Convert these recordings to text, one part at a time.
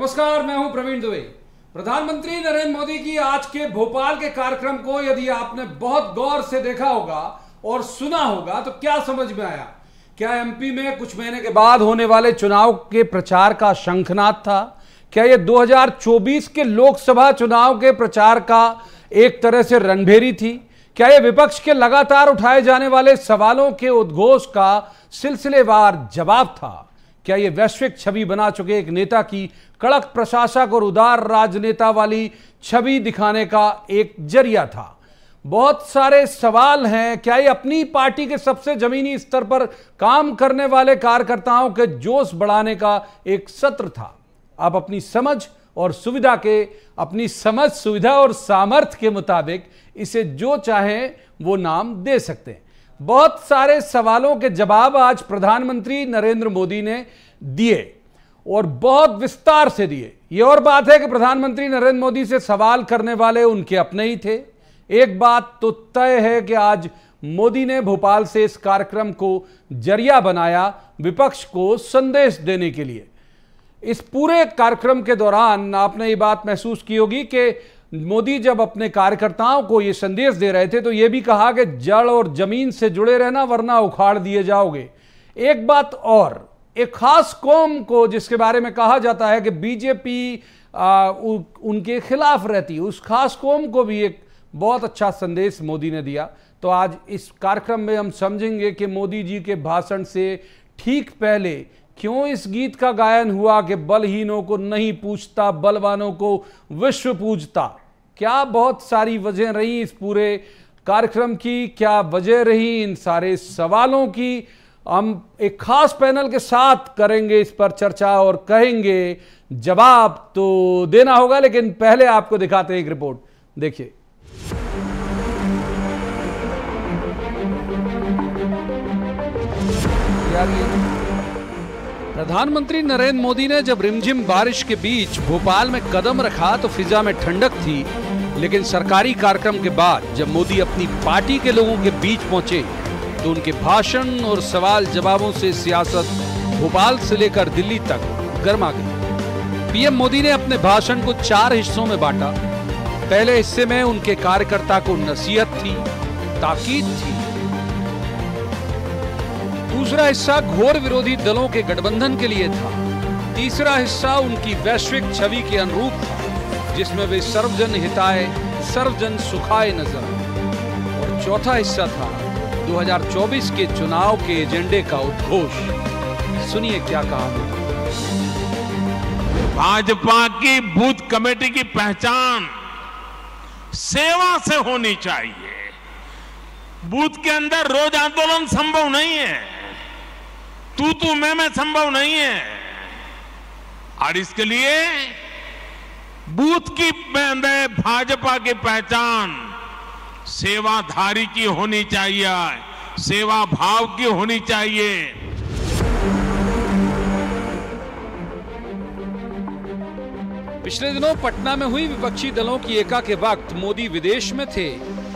नमस्कार, मैं हूं प्रवीण दुबे। प्रधानमंत्री नरेंद्र मोदी की आज के भोपाल के कार्यक्रम को यदि आपने बहुत गौर से देखा होगा और सुना होगा तो क्या समझ में आया? क्या एमपी में कुछ महीने के बाद होने वाले चुनाव के प्रचार का शंखनाद था? क्या यह 2024 के लोकसभा चुनाव के प्रचार का एक तरह से रणभेरी थी? क्या यह विपक्ष के लगातार उठाए जाने वाले सवालों के उद्घोष का सिलसिलेवार जवाब था? क्या यह वैश्विक छवि बना चुके एक नेता की कड़क प्रशासक और उदार राजनेता वाली छवि दिखाने का एक जरिया था? बहुत सारे सवाल हैं। क्या ये अपनी पार्टी के सबसे जमीनी स्तर पर काम करने वाले कार्यकर्ताओं के जोश बढ़ाने का एक सत्र था? आप अपनी समझ सुविधा और सामर्थ्य के मुताबिक इसे जो चाहें वो नाम दे सकते हैं। बहुत सारे सवालों के जवाब आज प्रधानमंत्री नरेंद्र मोदी ने दिए और बहुत विस्तार से दिए। यह और बात है कि प्रधानमंत्री नरेंद्र मोदी से सवाल करने वाले उनके अपने ही थे। एक बात तो तय है कि आज मोदी ने भोपाल से इस कार्यक्रम को जरिया बनाया विपक्ष को संदेश देने के लिए। इस पूरे कार्यक्रम के दौरान आपने ये बात महसूस की होगी कि मोदी जब अपने कार्यकर्ताओं को यह संदेश दे रहे थे तो यह भी कहा कि जड़ और जमीन से जुड़े रहना वरना उखाड़ दिए जाओगे। एक बात और, एक खास कौम को जिसके बारे में कहा जाता है कि बीजेपी उनके खिलाफ रहती है, उस खास कौम को भी एक बहुत अच्छा संदेश मोदी ने दिया। तो आज इस कार्यक्रम में हम समझेंगे कि मोदी जी के भाषण से ठीक पहले क्यों इस गीत का गायन हुआ कि बलहीनों को नहीं पूछता, बलवानों को विश्व पूजता। क्या बहुत सारी वजह रही इस पूरे कार्यक्रम की, क्या वजह रही इन सारे सवालों की, हम एक खास पैनल के साथ करेंगे इस पर चर्चा और कहेंगे जवाब तो देना होगा। लेकिन पहले आपको दिखाते हैं एक रिपोर्ट, देखिए। प्रधानमंत्री नरेंद्र मोदी ने जब रिमझिम बारिश के बीच भोपाल में कदम रखा तो फिजा में ठंडक थी, लेकिन सरकारी कार्यक्रम के बाद जब मोदी अपनी पार्टी के लोगों के बीच पहुंचे तो उनके भाषण और सवाल जवाबों से सियासत भोपाल से लेकर दिल्ली तक गर्मा गई। पीएम मोदी ने अपने भाषण को 4 हिस्सों में बांटा। पहले हिस्से में उनके कार्यकर्ता को नसीहत थी, ताकीद थी। दूसरा हिस्सा घोर विरोधी दलों के गठबंधन के लिए था। तीसरा हिस्सा उनकी वैश्विक छवि के अनुरूप था, जिसमें वे सर्वजन हिताय सर्वजन सुखाय नजर आए। और चौथा हिस्सा था 2024 के चुनाव के एजेंडे का उद्घोष। सुनिए क्या कहा। भाजपा की बूथ कमेटी की पहचान सेवा से होनी चाहिए। बूथ के अंदर रोज आंदोलन संभव नहीं है, तू मैं संभव नहीं है। और इसके लिए बूथ की भाजपा की पहचान सेवाधारी की होनी चाहिए, सेवा भाव की होनी चाहिए। पिछले दिनों पटना में हुई विपक्षी दलों की एका के वक्त मोदी विदेश में थे।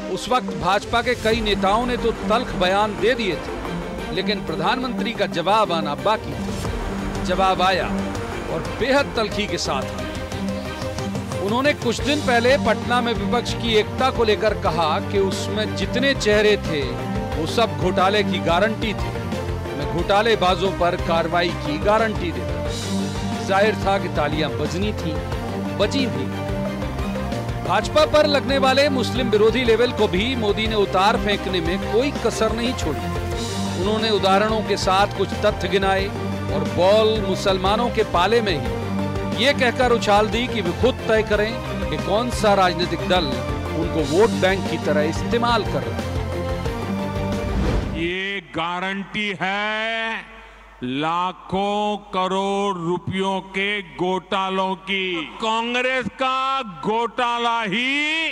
उस वक्त भाजपा के कई नेताओं ने तो तल्ख बयान दे दिए थे, लेकिन प्रधानमंत्री का जवाब आना बाकी था। जवाब आया और बेहद तल्खी के साथ आया। उन्होंने कुछ दिन पहले पटना में विपक्ष की एकता को लेकर कहा कि उसमें जितने चेहरे थे वो सब घोटाले की गारंटी थे। मैं घोटालेबाजों पर कार्रवाई की गारंटी देता। जाहिर था कि तालियां बजनी थी, बजी भी। भाजपा पर लगने वाले मुस्लिम विरोधी लेवल को भी मोदी ने उतार फेंकने में कोई कसर नहीं छोड़ी। उन्होंने उदाहरणों के साथ कुछ तथ्य गिनाए और बॉल मुसलमानों के पाले में ही ये कहकर उछाल दी कि वे खुद तय करें कि कौन सा राजनीतिक दल उनको वोट बैंक की तरह इस्तेमाल कर रहा है। ये गारंटी है लाखों करोड़ रुपयों के घोटालों की। कांग्रेस का घोटाला ही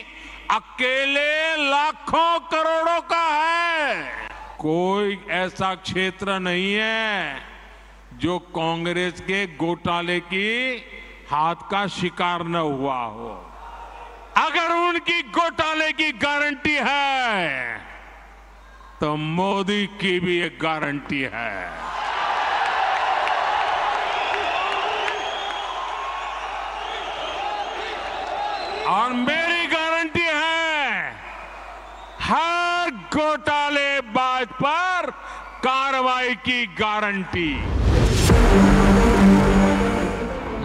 अकेले लाखों करोड़ों का है। कोई ऐसा क्षेत्र नहीं है जो कांग्रेस के घोटाले की हाथ का शिकार न हुआ हो। अगर उनकी घोटाले की गारंटी है तो मोदी की भी एक गारंटी है। और मेरी गारंटी है हर घोटालेबाज पर कार्रवाई की गारंटी।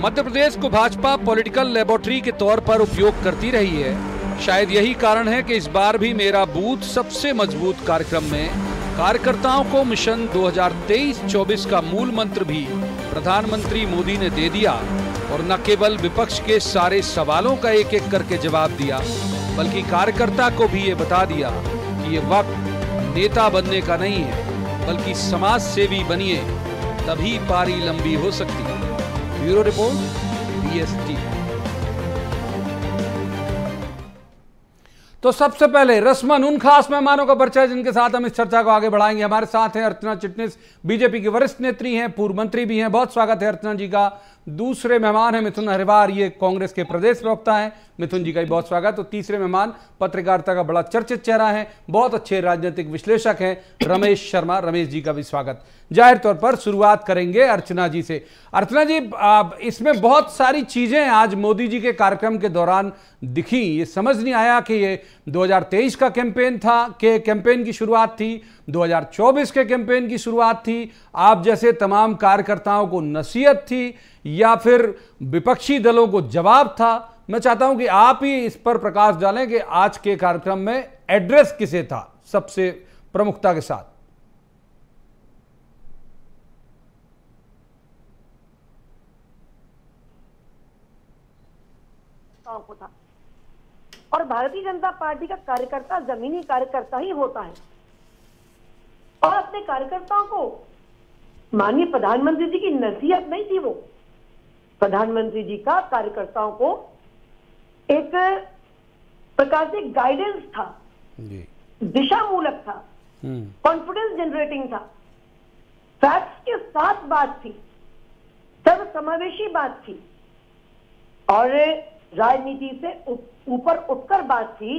मध्य प्रदेश को भाजपा पॉलिटिकल लेबोरेटरी के तौर पर उपयोग करती रही है। शायद यही कारण है कि इस बार भी मेरा बूथ सबसे मजबूत कार्यक्रम में कार्यकर्ताओं को मिशन 2023-24 का मूल मंत्र भी प्रधानमंत्री मोदी ने दे दिया और न केवल विपक्ष के सारे सवालों का एक एक करके जवाब दिया, बल्कि कार्यकर्ता को भी ये बता दिया कि ये वक्त नेता बनने का नहीं है, बल्कि समाज सेवी बनिए, तभी पारी लंबी हो सकती है। Bureau report, BST। तो सबसे पहले रस्मन उन खास मेहमानों का परिचय जिनके साथ हम इस चर्चा को आगे बढ़ाएंगे। हमारे साथ हैं अर्चना चिटनिस, बीजेपी की वरिष्ठ नेत्री हैं, पूर्व मंत्री भी हैं। बहुत स्वागत है अर्चना जी का। दूसरे मेहमान हैं मिथुन हरिवार, ये कांग्रेस के प्रदेश प्रवक्ता हैं। मिथुन जी का भी बहुत स्वागत। और तीसरे मेहमान पत्रकारिता का बड़ा चर्चित चेहरा है, बहुत अच्छे राजनीतिक विश्लेषक हैं, रमेश शर्मा। रमेश जी का भी स्वागत। जाहिर तौर पर शुरुआत करेंगे अर्चना जी से। अर्चना जी, इसमें बहुत सारी चीजें आज मोदी जी के कार्यक्रम के दौरान दिखी। ये समझ नहीं आया कि ये 2023 का कैंपेन था, कि कैंपेन की शुरुआत थी, 2024 के कैंपेन की शुरुआत थी, आप जैसे तमाम कार्यकर्ताओं को नसीहत थी, या फिर विपक्षी दलों को जवाब था। मैं चाहता हूं कि आप ही इस पर प्रकाश डालें कि आज के कार्यक्रम में एड्रेस किसे था सबसे प्रमुखता के साथ। को था और भारतीय जनता पार्टी का कार्यकर्ता जमीनी कार्यकर्ता ही होता है और अपने कार्यकर्ताओं को, माननीय प्रधानमंत्री जी की नसीहत नहीं थी वो, प्रधानमंत्री जी का कार्यकर्ताओं को एक प्रकार से गाइडेंस था, दिशा मूलक था, कॉन्फिडेंस जनरेटिंग था, फैक्ट्स के साथ बात थी, सर्वसमावेशी बात थी और राजनीति से ऊपर उठकर बात थी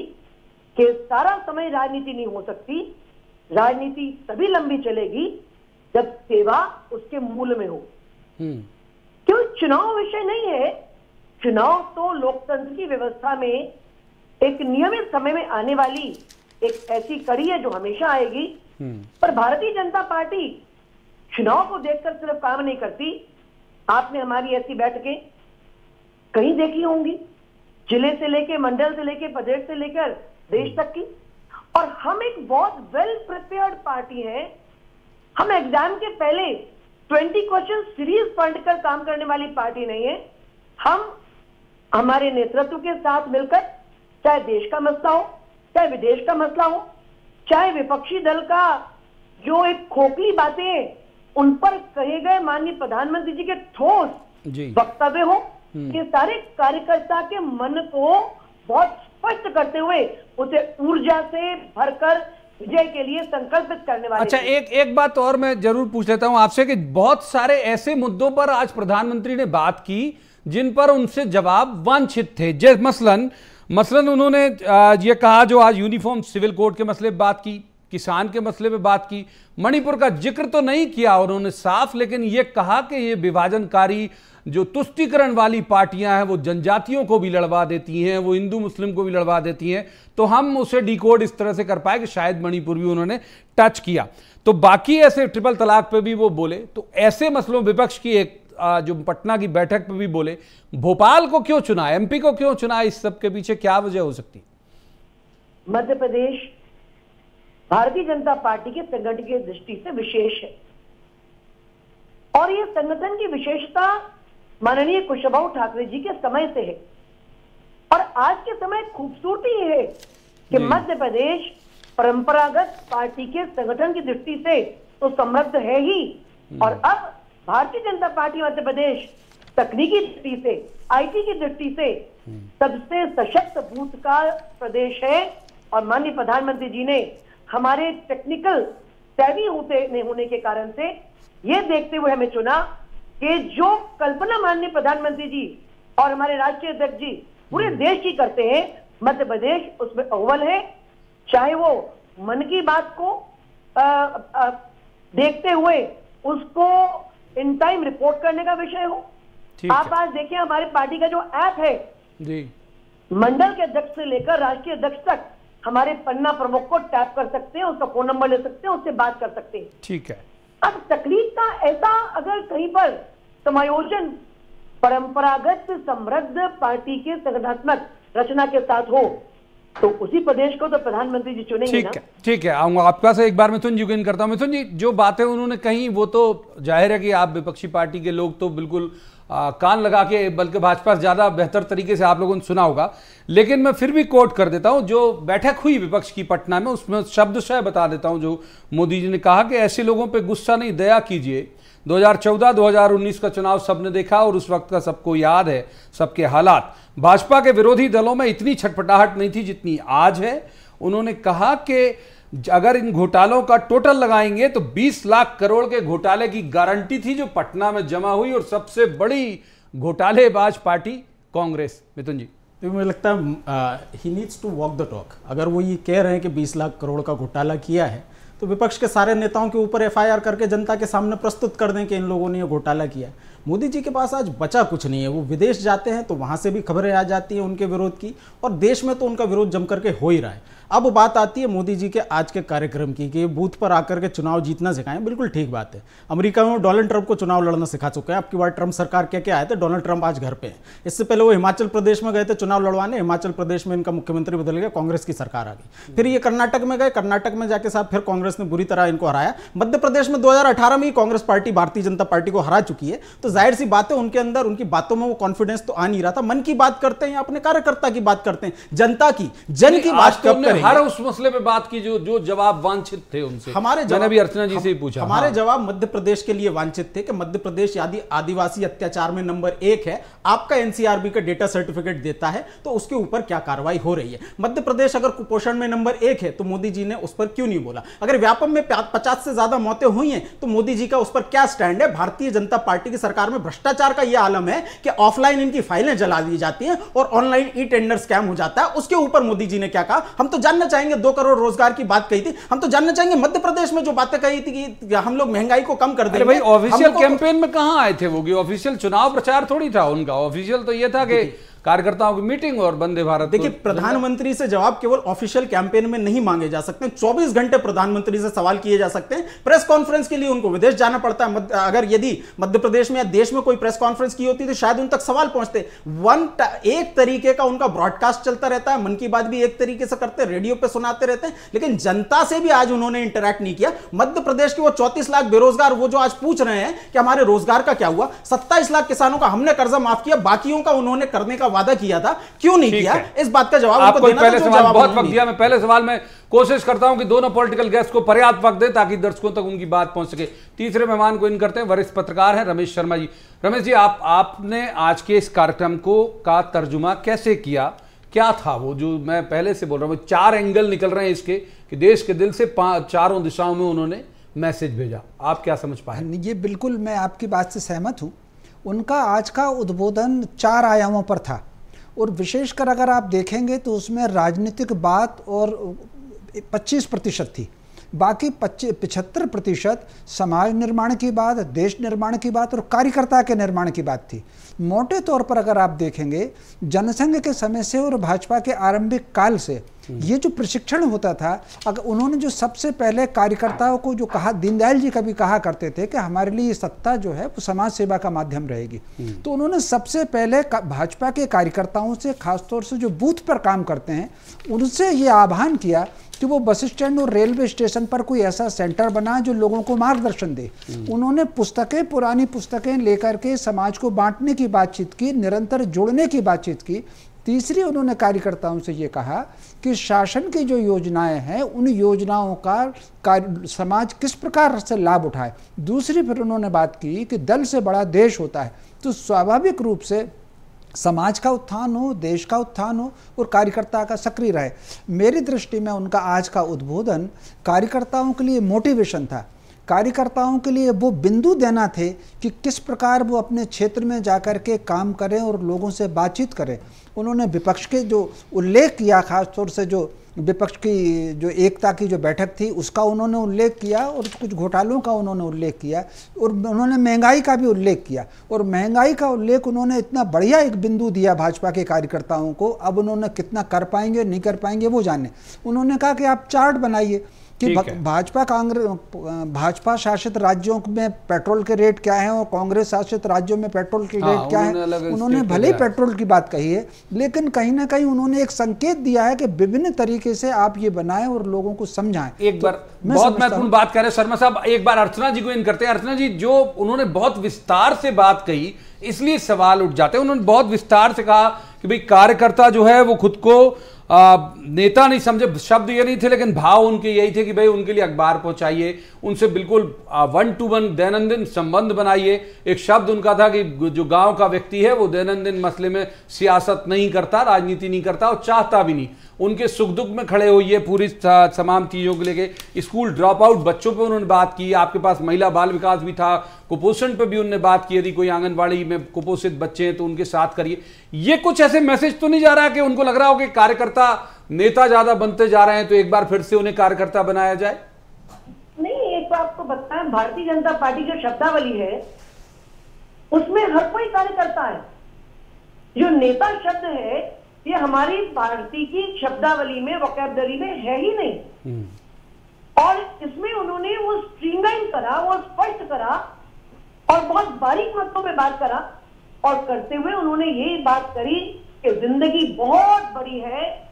कि सारा समय राजनीति नहीं हो सकती, राजनीति तभी लंबी चलेगी जब सेवा उसके मूल में हो। क्यों चुनाव विषय नहीं है, चुनाव तो लोकतंत्र की व्यवस्था में एक नियमित समय में आने वाली एक ऐसी कड़ी है जो हमेशा आएगी। पर भारतीय जनता पार्टी चुनाव को देखकर सिर्फ काम नहीं करती। आपने हमारी ऐसी बैठकें कहीं देखी होंगी, जिले से लेके, मंडल से लेके, प्रदेश से लेकर देश तक की। और हम एक बहुत वेल प्रिपेयर्ड पार्टी है। हम एग्जाम के पहले 20 क्वेश्चन सीरीज पढ़कर काम करने वाली पार्टी नहीं है। हम हमारे नेतृत्व के साथ मिलकर, चाहे देश का मसला हो, चाहे विदेश का मसला हो, चाहे विपक्षी दल का जो एक खोखली बातें उन पर कहे गए माननीय प्रधानमंत्री जी के ठोस वक्तव्य हो, ये सारे कार्यकर्ता के मन को बहुत स्पष्ट करते हुए उसे ऊर्जा से भरकर विजय के लिए संकल्पित करने वाले। अच्छा, एक बात और मैं जरूर पूछ लेता हूं आपसे कि बहुत सारे ऐसे मुद्दों पर आज प्रधानमंत्री ने बात की जिन पर उनसे जवाब वांछित थे। मसलन उन्होंने ये कहा, जो आज यूनिफॉर्म सिविल कोड के मसले पर बात की, किसान के मसले पे बात की, मणिपुर का जिक्र तो नहीं किया उन्होंने साफ, लेकिन ये कहा कि ये विभाजनकारी जो तुष्टीकरण वाली पार्टियां हैं वो जनजातियों को भी लड़वा देती हैं, वो हिंदू मुस्लिम को भी लड़वा देती हैं। तो हम उसे डिकोड इस तरह से कर पाए कि शायद मणिपुर भी उन्होंने टच किया। तो बाकी ऐसे ट्रिपल तलाक पे भी वो बोले। तो ऐसे मसलों, विपक्ष की एक जो पटना की बैठक पे भी बोले। भोपाल को क्यों चुना, MP को क्यों चुना, इस सब के पीछे क्या वजह हो सकती? मध्य प्रदेश भारतीय जनता पार्टी के संगठन की दृष्टि से विशेष है और ये संगठन की विशेषता माननीय कुशवाहा ठाकरे जी के समय से है। और आज के समय खूबसूरती है कि मध्य प्रदेश परंपरागत पार्टी के संगठन की दृष्टि से तो समृद्ध है ही, और अब भारतीय जनता पार्टी मध्य प्रदेश तकनीकी दृष्टि से, IT की दृष्टि से सबसे सशक्त बूथ का प्रदेश है। और माननीय प्रधानमंत्री जी ने हमारे टेक्निकल सेवी होने के कारण से ये देखते हुए हमें चुना कि जो कल्पना माननीय प्रधानमंत्री जी और हमारे राष्ट्रीय अध्यक्ष जी पूरे देश की करते हैं, मध्य प्रदेश उसमें अव्वल है। चाहे वो मन की बात को देखते हुए उसको इन टाइम रिपोर्ट करने का विषय हो। आप आज देखिए हमारे पार्टी का जो ऐप है जी, मंडल के अध्यक्ष से लेकर राष्ट्रीय अध्यक्ष तक हमारे पन्ना प्रमुख को टैप कर सकते हैं, उसका फोन नंबर ले सकते हैं, उससे बात कर सकते हैं। ठीक है। अब तकलीफ का ऐसा अगर कहीं पर समायोजन परंपरागत समृद्ध पार्टी के संगठनात्मक रचना के साथ हो तो उसी प्रदेश को तो प्रधानमंत्री जी चुनेंगे ना। ठीक है, आऊंगा आपके पास। एक बार मिथुन जी को इन करता हूं। मिथुन जी, जो बातें उन्होंने कही वो तो जाहिर है कि आप विपक्षी पार्टी के लोग तो बिल्कुल कान लगा के, बल्कि भाजपा से ज्यादा बेहतर तरीके से आप लोगों ने सुना होगा, लेकिन मैं फिर भी कोट कर देता हूं जो बैठक हुई विपक्ष की पटना में, उसमें शब्दशः बता देता हूं जो मोदी जी ने कहा कि ऐसे लोगों पे गुस्सा नहीं, दया कीजिए। 2014-2019 का चुनाव सबने देखा और उस वक्त का सबको याद है, सबके हालात। भाजपा के विरोधी दलों में इतनी छटपटाहट नहीं थी जितनी आज है। उन्होंने कहा कि अगर इन घोटालों का टोटल लगाएंगे तो 20 लाख करोड़ के घोटाले की गारंटी थी जो पटना में जमा हुई, और सबसे बड़ी घोटालेबाज पार्टी कांग्रेस। मिथुन जी, तो मुझे लगता है he needs to walk the talk. अगर वो ये कह रहे हैं कि 20 लाख करोड़ का घोटाला किया है तो विपक्ष के सारे नेताओं के ऊपर एफआईआर करके जनता के सामने प्रस्तुत कर दें कि इन लोगों ने ये घोटाला किया। मोदी जी के पास आज बचा कुछ नहीं है। वो विदेश जाते हैं तो वहां से भी खबरें आ जाती हैं उनके विरोध की, और देश में तो उनका विरोध जम करके हो ही रहा है। अब बात आती है मोदी जी के आज के कार्यक्रम की कि बूथ पर आकर के चुनाव जीतना सिखाएं। बिल्कुल ठीक बात है। अमेरिका में डोनाल्ड ट्रंप को चुनाव लड़ना सिखा चुके हैं। आपकी बार ट्रंप सरकार क्या आए थे, डोनाल्ड ट्रंप आज घर पे हैं। इससे पहले वो हिमाचल प्रदेश में गए थे चुनाव लड़वाने, हिमाचल प्रदेश में इनका मुख्यमंत्री बदल गया, कांग्रेस की सरकार आ गई। फिर ये कर्नाटक में गए, कर्नाटक में जाके साथ फिर कांग्रेस ने बुरी तरह इनको हराया। मध्य प्रदेश में 2018 में ही कांग्रेस पार्टी भारतीय जनता पार्टी को हरा चुकी है। तो जाहिर सी बात है उनके अंदर, उनकी बातों में वो कॉन्फिडेंस तो आ नहीं रहा था। मन की बात करते हैं या अपने कार्यकर्ता की बात करते हैं, जनता की, जन की बात कब करेंगे? हर उस मसले पे बात की जो जवाब वांछित थे उनसे। मैंने भी अर्चना जी से ही पूछा। हमारे जवाब मध्य प्रदेश के लिए वांछित थे कि मध्य प्रदेश यदि आदिवासी अत्याचार में नंबर 1 है, आपका एनसीआरबी का डेटा सर्टिफिकेट देता है, तो उसके ऊपर क्या कार्रवाई हो रही है। मध्य प्रदेश अगर कुपोषण में नंबर 1 है तो मोदी जी ने उस पर क्यों नहीं बोला। अगर व्यापम में 50 से ज्यादा मौतें हुई हैं तो मोदी जी का उस पर क्या स्टैंड है। भारतीय जनता पार्टी की सरकार में भ्रष्टाचार का यह आलम है कि ऑफलाइन इनकी फाइलें जला दी जाती हैं और ऑनलाइन ई टेंडर स्कैम हो जाता है। उसके ऊपर मोदी जी ने क्या कहा, हम तो जानना चाहेंगे। 2 करोड़ रोजगार की बात कही थी, हम तो जानना चाहेंगे मध्य प्रदेश में जो बातें कही थी कि हम लोग महंगाई को कम कर देंगे। भाई ऑफिशियल कैंपेन में कहां आए थे वो? ऑफिशियल चुनाव प्रचार थोड़ी था उनका। ऑफिशियल तो ये था कि कार्यकर्ताओं की मीटिंग और वंदे भारत। देखिए, प्रधानमंत्री से जवाब केवल ऑफिशियल कैंपेन में नहीं मांगे जा सकते। 24 घंटे प्रधानमंत्री से सवाल किए जा सकते हैं। प्रेस कॉन्फ्रेंस के लिए उनको विदेश जाना पड़ता है। अगर यदि मध्य प्रदेश में या देश में कोई प्रेस कॉन्फ्रेंस की होती तो शायद उन तक सवाल पहुंचते। एक तरीके का उनका ब्रॉडकास्ट चलता रहता है। मन की बात भी एक तरीके से करते, रेडियो पे सुनाते रहते हैं, लेकिन जनता से भी आज उन्होंने इंटरैक्ट नहीं किया। मध्य प्रदेश के वो 34 लाख बेरोजगार, वो जो आज पूछ रहे हैं कि हमारे रोजगार का क्या हुआ। 27 लाख किसानों का हमने कर्जा माफ किया, बाकियों का उन्होंने करने का वादा किया था, क्यों नहीं किया? इस बात का जवाब आपको पहले सवाल बहुत वक्त दिया। मैं पहले सवाल में कोशिश करता हूं कि दोनों पॉलिटिकल गेस्ट को पर्याप्त वक्त दे ताकि दर्शकों तक उनकी बात पहुंच सके। तीसरे मेहमान को इन करते हैं, वरिष्ठ पत्रकार हैं रमेश शर्मा जी। रमेश जी, आपने आज के इस कार्यक्रम को का तर्जुमा कैसे किया? क्या था वो जो मैं पहले से बोल रहा हूं, 4 एंगल निकल रहे हैं इसके कि देश के दिल से चारों दिशाओं में उन्होंने मैसेज भेजा। आप क्या समझ पाए? ये बिल्कुल मैं आपकी बात से सहमत हूं। उनका आज का उद्बोधन 4 आयामों पर था, और विशेषकर अगर आप देखेंगे तो उसमें राजनीतिक बात और 25% थी, बाकी 75% समाज निर्माण की बात, देश निर्माण की बात और कार्यकर्ता के निर्माण की बात थी। मोटे तौर पर अगर आप देखेंगे, जनसंघ के समय से और भाजपा के आरंभिक काल से ये जो प्रशिक्षण होता था, अगर उन्होंने जो सबसे पहले कार्यकर्ताओं को जो कहा, दीनदयाल जी कभी कहा करते थे कि हमारे लिए सत्ता जो है वो समाज सेवा का माध्यम रहेगी, तो उन्होंने सबसे पहले भाजपा के कार्यकर्ताओं से, खासतौर से जो बूथ पर काम करते हैं, उनसे ये आह्वान किया कि वो बस स्टैंड और रेलवे स्टेशन पर कोई ऐसा सेंटर बना जो लोगों को मार्गदर्शन दे। उन्होंने पुस्तकें, पुरानी पुस्तकें लेकर के समाज को बांटने की बातचीत की, निरंतर जोड़ने की बातचीत की। तीसरी, उन्होंने कार्यकर्ताओं से ये कहा कि शासन की जो योजनाएं हैं उन योजनाओं का समाज किस प्रकार से लाभ उठाए। दूसरी, फिर उन्होंने बात की कि दल से बड़ा देश होता है, तो स्वाभाविक रूप से समाज का उत्थान हो, देश का उत्थान हो और कार्यकर्ता का सक्रिय रहे। मेरी दृष्टि में उनका आज का उद्बोधन कार्यकर्ताओं के लिए मोटिवेशन था। कार्यकर्ताओं के लिए वो बिंदु देना थे कि किस प्रकार वो अपने क्षेत्र में जाकर के काम करें और लोगों से बातचीत करें। उन्होंने विपक्ष के जो उल्लेख किया, खासतौर से जो विपक्ष की जो एकता की जो बैठक थी उसका उन्होंने उल्लेख किया और कुछ घोटालों का उन्होंने उल्लेख किया और उन्होंने महंगाई का भी उल्लेख किया। और महंगाई का उल्लेख उन्होंने इतना बढ़िया एक बिंदु दिया भाजपा के कार्यकर्ताओं को, अब उन्होंने कितना कर पाएंगे नहीं कर पाएंगे वो जाने। उन्होंने कहा कि आप चार्ट बनाइए कि भाजपा शासित राज्यों में पेट्रोल के रेट क्या हैं और कांग्रेस शासित राज्यों में पेट्रोल के रेट क्या हैं। उन्होंने भले ही पेट्रोल की बात कही है, लेकिन कहीं ना कहीं उन्होंने एक संकेत दिया है कि विभिन्न तरीके से आप ये बनाएं और लोगों को समझाएं। एक बार बहुत महत्वपूर्ण बात कह रहे शर्मा साहब, एक बार अर्चना जी को इन करते हैं। अर्चना जी, जो उन्होंने बहुत विस्तार से बात कही इसलिए सवाल उठ जाते हैं। उन्होंने बहुत विस्तार से कहा कि भाई कार्यकर्ता जो है वो खुद को नेता नहीं समझे, शब्द ये नहीं थे लेकिन भाव उनके यही थे कि भाई उनके लिए अखबार पहुंचाइए, उनसे बिल्कुल 1 to 1 दैनंदिन संबंध बनाइए। एक शब्द उनका था कि जो गांव का व्यक्ति है वो दैनंदिन मसले में सियासत नहीं करता, राजनीति नहीं करता और चाहता भी नहीं। उनके सुख दुख में खड़े होइए, पूरी तमाम चीज़ों को लेके। स्कूल ड्रॉप आउट बच्चों पे उन्होंने बात की, आपके पास महिला बाल विकास भी था, कुपोषण पे भी उन्होंने बात की, यदि कोई आंगनबाड़ी में कुपोषित बच्चे हैं तो उनके साथ करिए। ये कुछ ऐसे मैसेज तो नहीं जा रहा है कि उनको लग रहा हो कि कार्यकर्ता नेता ज्यादा बनते जा रहे हैं तो एक बार फिर से उन्हें कार्यकर्ता बनाया जाए? नहीं, एक बात आपको बताएं, भारतीय जनता पार्टी जो शब्दावली है उसमें हर कोई कार्यकर्ता है। जो नेता शब्द है ये हमारी पार्टी की शब्दावली में, वोकैबुलरी में है ही नहीं। और इसमें उन्होंने वो स्ट्रीमलाइन करा, वो स्पष्ट करा और बहुत बारीक मतों में बात करा। और करते हुए उन्होंने यही बात करी कि जिंदगी बहुत बड़ी है,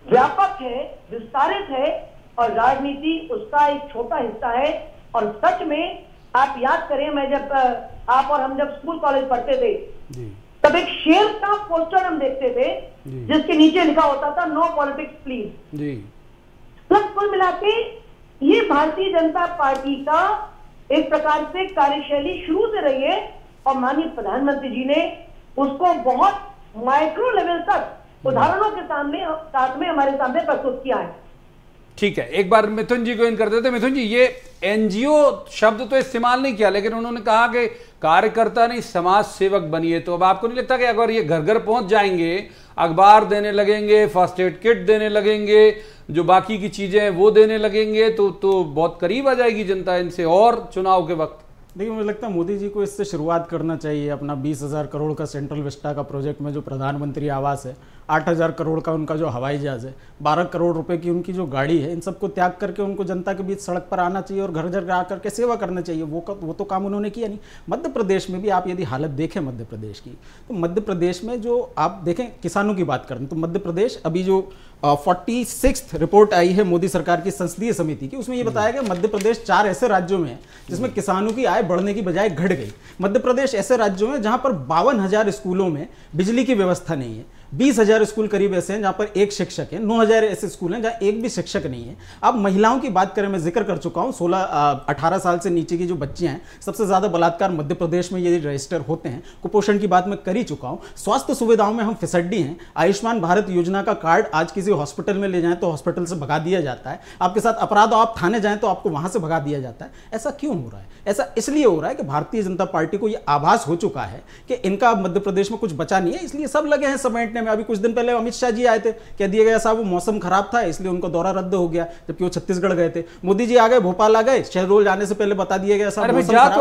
व्यापक है, विस्तारित है और राजनीति उसका एक छोटा हिस्सा है। और सच में आप याद करें, मैं जब आप और हम जब स्कूल कॉलेज पढ़ते थे तब एक शेर का पोस्टर हम देखते थे जिसके नीचे लिखा होता था नो पॉलिटिक्स प्लीज। तो कुल मिला के ये भारतीय जनता पार्टी का एक प्रकार से कार्यशैली शुरू से रही है और माननीय प्रधानमंत्री जी ने उसको बहुत माइक्रो लेवल तक उदाहरणों के साथ में हमारे सामने प्रस्तुत किया है। ठीक है, एक बार मिथुन जी को इन कर देते। मिथुन जी, ये एनजीओ शब्द तो इस्तेमाल नहीं किया लेकिन उन्होंने कहा कि कार्यकर्ता नहीं समाज सेवक बनिए। तो अब आपको नहीं लगता कि अगर ये घर घर पहुंच जाएंगे, अखबार देने लगेंगे, फर्स्ट एड किट देने लगेंगे, जो बाकी की चीजें हैं वो देने लगेंगे तो बहुत करीब आ जाएगी जनता इनसे और चुनाव के वक्त? देखिए, मुझे लगता है मोदी जी को इससे शुरुआत करना चाहिए। अपना 20,000 करोड़ का सेंट्रल विस्टा का प्रोजेक्ट में जो प्रधानमंत्री आवास है, 8,000 करोड़ का उनका जो हवाई जहाज है, 12 करोड़ रुपए की उनकी जो गाड़ी है, इन सबको त्याग करके उनको जनता के बीच सड़क पर आना चाहिए और घर घर आकर के सेवा करना चाहिए। वो तो काम उन्होंने किया नहीं। मध्य प्रदेश में भी आप यदि हालत देखें मध्य प्रदेश की, तो मध्य प्रदेश में जो आप देखें, किसानों की बात करें तो मध्य प्रदेश अभी जो 46th रिपोर्ट आई है मोदी सरकार की संसदीय समिति की, उसमें यह बताया गया मध्य प्रदेश 4 ऐसे राज्यों में है जिसमें किसानों की आय बढ़ने की बजाय घट गई। मध्य प्रदेश ऐसे राज्यों में जहां पर 52,000 स्कूलों में बिजली की व्यवस्था नहीं है, 20,000 स्कूल करीब ऐसे हैं जहां पर एक शिक्षक है, 9,000 ऐसे स्कूल हैं जहां एक भी शिक्षक नहीं है। अब महिलाओं की बात करें, मैं जिक्र कर चुका हूं, 18 साल से नीचे की जो बच्चियां हैं, सबसे ज्यादा बलात्कार मध्य प्रदेश में ये रजिस्टर होते हैं। कुपोषण की बात मैं कर ही चुका हूं। स्वास्थ्य सुविधाओं में हम फिसड्डी हैं। आयुष्मान भारत योजना का कार्ड आज किसी हॉस्पिटल में ले जाएं तो हॉस्पिटल से भगा दिया जाता है, आपके साथ अपराध हो, आप थाने जाएं तो आपको वहां से भगा दिया जाता है। ऐसा क्यों हो रहा है? ऐसा इसलिए हो रहा है कि भारतीय जनता पार्टी को यह आभास हो चुका है कि इनका मध्य प्रदेश में कुछ बचा नहीं है, इसलिए सब लगे हैं समेटने में। अभी कुछ दिन पहले अमित शाह जी आए थे, कह दिया गया साहब वो मौसम खराब था इसलिए उनका दौरा रद्द हो गया, जबकि वो छत्तीसगढ़ गए थे। मोदी जी आ गए, भोपाल आ गए, शहडोल जाने से पहले बता दिया गया साहब मौसम खराब।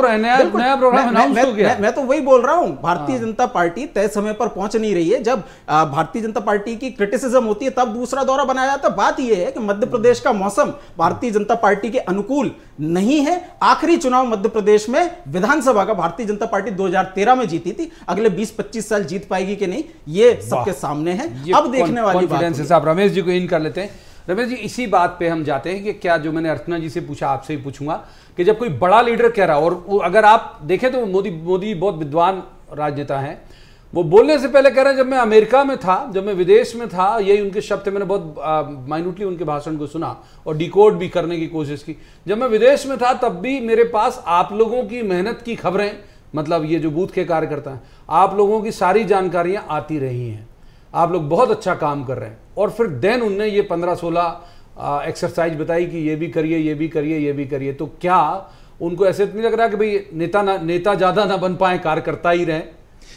मैं तो वही बोल रहा हूं, भारतीय जनता पार्टी तय समय पर पहुंच नहीं रही है। जब भारतीय जनता पार्टी की क्रिटिसिज्म होती है तब दूसरा दौरा बनाया जाता है। बात यह है कि मध्य प्रदेश का मौसम भारतीय जनता पार्टी के अनुकूल नहीं है। आखिरी चुनाव मध्य प्रदेश में विधानसभा का भारतीय जनता पार्टी 2013 में जीती थी, अगले 20-25 साल जीत पाएगी कि नहीं ये सबके सामने है। अब देखने वाली बात है। साहब रमेश जी को इन कर लेते हैं। रमेश जी, इसी बात पे हम जाते हैं कि क्या जो मैंने अर्चना जी से पूछा आपसे ही पूछूंगा कि जब कोई बड़ा लीडर कह रहा, और अगर आप देखें तो मोदी बहुत विद्वान राजनेता हैं, वो बोलने से पहले कह रहे हैं जब मैं अमेरिका में था, जब मैं विदेश में था, यही उनके शब्द थे, मैंने बहुत माइन्यूटली उनके भाषण को सुना और डिकोड भी करने की कोशिश की। जब मैं विदेश में था तब भी मेरे पास आप लोगों की मेहनत की खबरें, मतलब ये जो बूथ के कार्यकर्ता हैं, आप लोगों की सारी जानकारियां आती रही हैं, आप लोग बहुत अच्छा काम कर रहे हैं। और फिर देन उनने ये 15-16 एक्सरसाइज बताई कि ये भी करिए, ये भी करिए, ये भी करिए। तो क्या उनको ऐसे नहीं लग रहा कि भाई नेता ज़्यादा ना बन पाए, कार्यकर्ता ही रहें?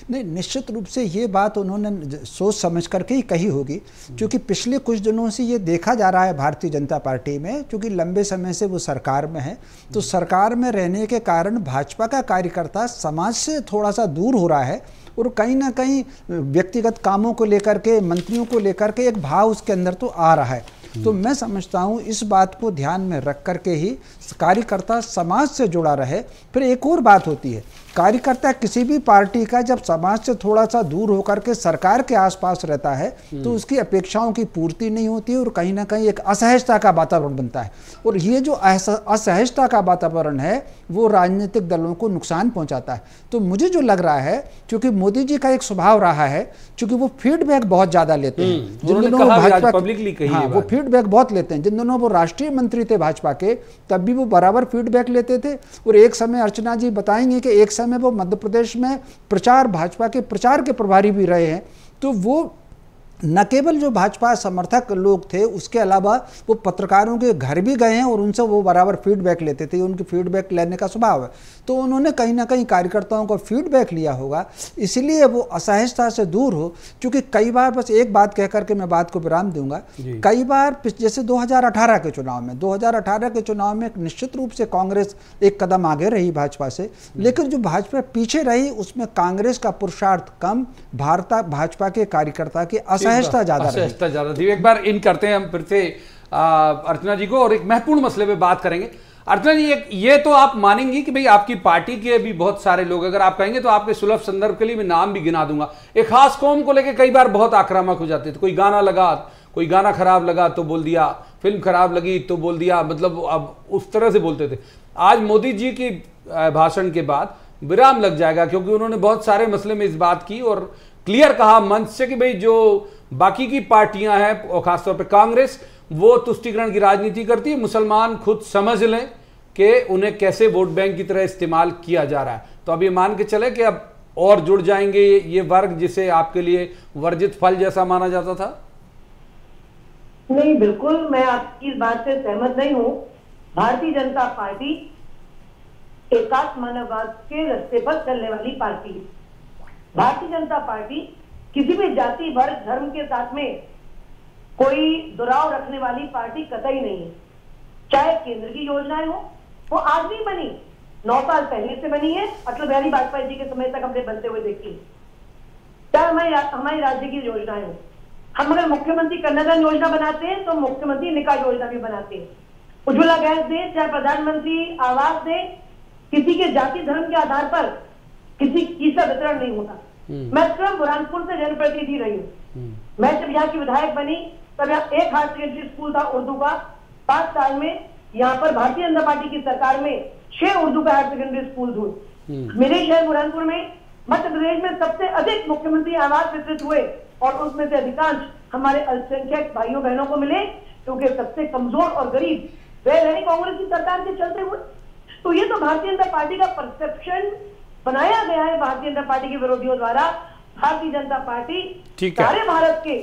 नहीं, निश्चित रूप से ये बात उन्होंने सोच समझ करके ही कही होगी, क्योंकि पिछले कुछ दिनों से ये देखा जा रहा है भारतीय जनता पार्टी में, क्योंकि लंबे समय से वो सरकार में है, तो सरकार में रहने के कारण भाजपा का कार्यकर्ता समाज से थोड़ा सा दूर हो रहा है और कहीं ना कहीं व्यक्तिगत कामों को लेकर के, मंत्रियों को लेकर के एक भाव उसके अंदर तो आ रहा है। तो मैं समझता हूँ इस बात को ध्यान में रख करके ही कार्यकर्ता समाज से जुड़ा रहे। फिर एक और बात होती है, कार्यकर्ता किसी भी पार्टी का जब समाज से थोड़ा सा दूर होकर के सरकार के आसपास रहता है तो उसकी अपेक्षाओं की पूर्ति नहीं होती है और कहीं ना कहीं एक असहजता का वातावरण बनता है। और ये जो असहजता का वातावरण है वो राजनीतिक दलों को नुकसान पहुंचाता है। तो मुझे जो लग रहा है, क्योंकि मोदी जी का एक स्वभाव रहा है, क्योंकि वो फीडबैक बहुत ज्यादा लेते हैं, जिन दिनों भाजपा वो फीडबैक बहुत लेते हैं, जिन दिनों वो राष्ट्रीय मंत्री थे भाजपा के तब भी वो बराबर फीडबैक लेते थे। और एक समय अर्चना जी बताएंगे कि एक समय वो मध्य प्रदेश में भाजपा के प्रचार के प्रभारी भी रहे हैं। तो वो न केवल जो भाजपा समर्थक लोग थे, उसके अलावा वो पत्रकारों के घर भी गए हैं और उनसे वो बराबर फीडबैक लेते थे, उनकी फीडबैक लेने का स्वभाव है। तो उन्होंने कहीं ना कहीं कार्यकर्ताओं का फीडबैक लिया होगा, इसलिए वो असहजता से दूर हो। क्योंकि कई बार, बस एक बात कह करके मैं बात को विराम दूंगा, कई बार जैसे 2018 के चुनाव में 2018 के चुनाव में निश्चित रूप से कांग्रेस एक कदम आगे रही भाजपा से, लेकिन जो भाजपा पीछे रही उसमें कांग्रेस का पुरुषार्थ कम, भाजपा के कार्यकर्ता की असहजता ज्यादा थी। एक बार इन करते हैं हम फिर से अर्चना जी को और एक महत्वपूर्ण मसले पे बात करेंगे। अर्चना जी, ये तो आप मानेंगी कि भाई आपकी पार्टी के भी बहुत सारे लोग, अगर आप कहेंगे तो आपके सुलभ संदर्भ के लिए मैं नाम भी गिना दूंगा, एक खास कौम को लेकर कई बार बहुत आक्रामक हो जाते थे। कोई गाना लगा, कोई गाना खराब लगा तो बोल दिया, फिल्म खराब लगी तो बोल दिया, मतलब अब उस तरह से बोलते थे। आज मोदी जी की भाषण के बाद विराम लग जाएगा, क्योंकि उन्होंने बहुत सारे मसले में इस बात की और क्लियर कहा मंच से कि भाई जो बाकी की पार्टियां हैं और खासतौर पे कांग्रेस, वो तुष्टीकरण की राजनीति करती है, मुसलमान खुद समझ लें कि उन्हें कैसे वोट बैंक की तरह इस्तेमाल किया जा रहा है। तो अब ये मान के चले कि अब और जुड़ जाएंगे ये वर्ग जिसे आपके लिए वर्जित फल जैसा माना जाता था? नहीं, बिल्कुल मैं आपकी इस बात से सहमत नहीं हूँ। भारतीय जनता पार्टी एकात्म मानववाद के रास्ते पर चलने वाली पार्टी है। भारतीय जनता पार्टी किसी भी जाति, वर्ग, धर्म के साथ में कोई दुराव रखने वाली पार्टी कतई नहीं है। चाहे केंद्र की योजनाएं हो, वो आज नहीं बनी, 9 साल पहले से बनी है, अटल बिहारी वाजपेयी जी के समय तक हमने बनते हुए देखी। चाहे हमारी राज्य की योजनाएं हो, हम अगर मुख्यमंत्री कन्यादान योजना बनाते हैं तो मुख्यमंत्री निकाय योजना भी बनाते हैं। उज्ज्वला गैस दे, चाहे प्रधानमंत्री आवास दे, किसी के जाति धर्म के आधार पर किसी चीज का वितरण नहीं होता। मैं स्वयं बुरहानपुर से जनप्रतिनिधि रही हूँ। मैं जब यहाँ की विधायक बनी तब यहाँ एक हायर सेकेंडरी स्कूल था उर्दू का। 5 साल में यहाँ पर भारतीय जनता पार्टी की सरकार में 6 उर्दू का हायर सेकेंडरी स्कूल हुए। मेरे शहर बुरहानपुर में मध्य प्रदेश में सबसे अधिक मुख्यमंत्री आवास वितरित हुए और उसमें से अधिकांश हमारे अल्पसंख्यक भाइयों बहनों को मिले, क्योंकि सबसे कमजोर और गरीब वे रहे कांग्रेस की सरकार के चलते हुए। तो ये तो भारतीय जनता पार्टी का परसेप्शन बनाया गया है भारतीय जनता पार्टी के विरोधियों द्वारा। भारतीय जनता पार्टी सारे भारत के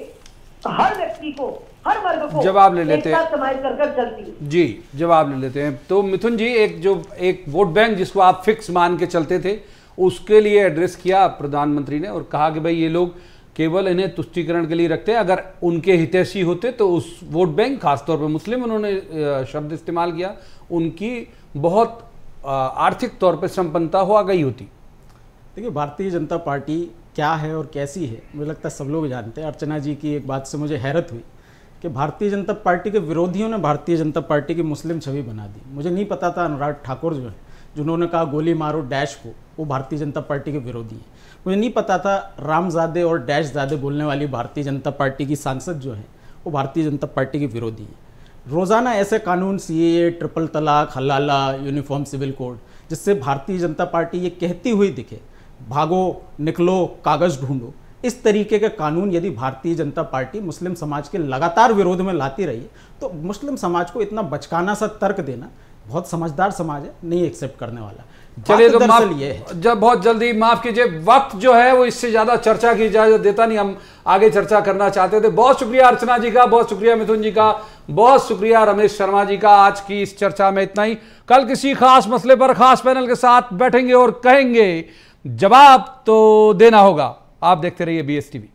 हर व्यक्ति को, हर वर्ग को जवाब ले लेते हैं, समाज कर चलती है। जी, जवाब ले लेते हैं। तो मिथुन जी, एक वोट बैंक जिसको आप फिक्स मान के चलते थे, उसके लिए एड्रेस किया प्रधानमंत्री ने और कहा कि भाई ये लोग केवल इन्हें तुष्टीकरण के लिए रखते हैं, अगर उनके हितैषी होते तो उस वोट बैंक, खासतौर पर मुस्लिम उन्होंने शब्द इस्तेमाल किया, उनकी बहुत आर्थिक तौर पर संपन्नता हो गई होती। देखिए, भारतीय जनता पार्टी क्या है और कैसी है मुझे लगता है सब लोग जानते हैं। अर्चना जी की एक बात से मुझे हैरत हुई कि भारतीय जनता पार्टी के विरोधियों ने भारतीय जनता पार्टी की मुस्लिम छवि बना दी। मुझे नहीं पता था अनुराग ठाकुर जो है, जिन्होंने कहा गोली मारो डैश को, वो भारतीय जनता पार्टी के विरोधी हैं। मुझे नहीं पता था रामजादे और डैश ज़ादे बोलने वाली भारतीय जनता पार्टी की सांसद जो है वो भारतीय जनता पार्टी के विरोधी है। रोज़ाना ऐसे कानून, सीएए, ट्रिपल तलाक, हलाला, यूनिफॉर्म सिविल कोड, जिससे भारतीय जनता पार्टी ये कहती हुई दिखे भागो, निकलो, कागज़ ढूंढो, इस तरीके के कानून यदि भारतीय जनता पार्टी मुस्लिम समाज के लगातार विरोध में लाती रही तो मुस्लिम समाज को इतना बचकाना सा तर्क देना, बहुत समझदार समाज है, नहीं एक्सेप्ट करने वाला। चलिए, तो जब बहुत जल्दी माफ कीजिए, वक्त जो है वो इससे ज्यादा चर्चा की इजाजत देता नहीं, हम आगे चर्चा करना चाहते थे। बहुत शुक्रिया अर्चना जी का, बहुत शुक्रिया मिथुन जी का, बहुत शुक्रिया रमेश शर्मा जी का। आज की इस चर्चा में इतना ही। कल किसी खास मसले पर खास पैनल के साथ बैठेंगे और कहेंगे जवाब तो देना होगा। आप देखते रहिए BSTV।